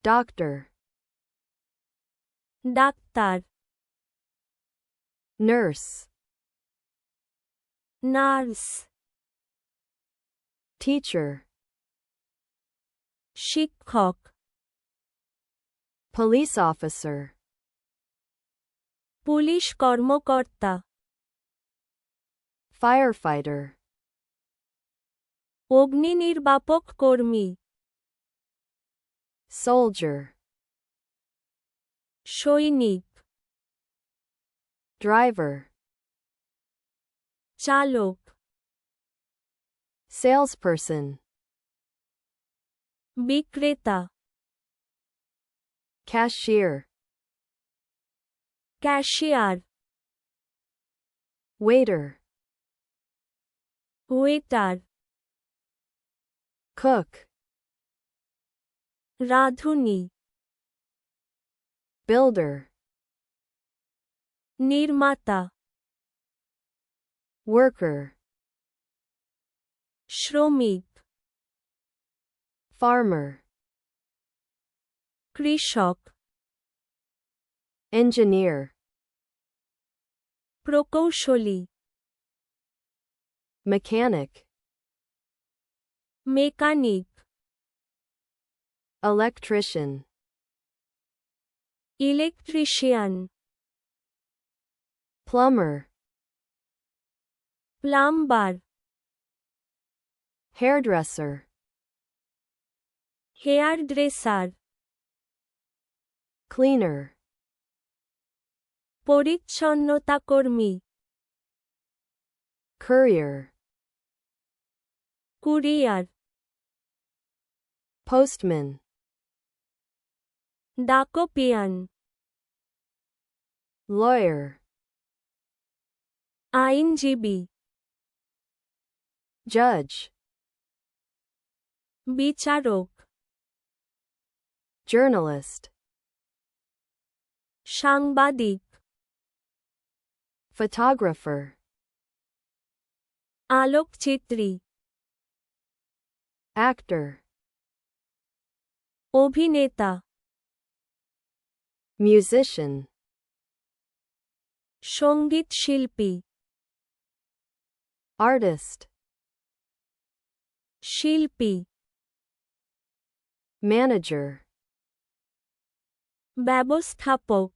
doctor, daktar, nurse, nars, teacher, shikkhok, police officer, pulish kormokorta, firefighter, agni-nirbapak kormi, soldier, shoinik, driver, চালক, salesperson, বিক্রেতা, cashier, cashier, waiter, waiter, cook, রাঁধুনি, builder, নির্মাতা, worker, শ্রমিক, farmer, কৃষক, engineer, প্রকৌশলী, mechanic, mechanic, electrician, electrician, plumber, plumber, hairdresser, hairdresser, cleaner, পরিচ্ছন্নতাকর্মী, courier, courier, postman, ডাকপিয়ান, lawyer, আইনজীবী, judge, বিচারক, journalist, সাংবাদিক, photographer, আলোকচিত্রী, actor, অভিনেতা, musician, সঙ্গীতশিল্পী, artist, শিল্পী, manager, ব্যবস্থাপক,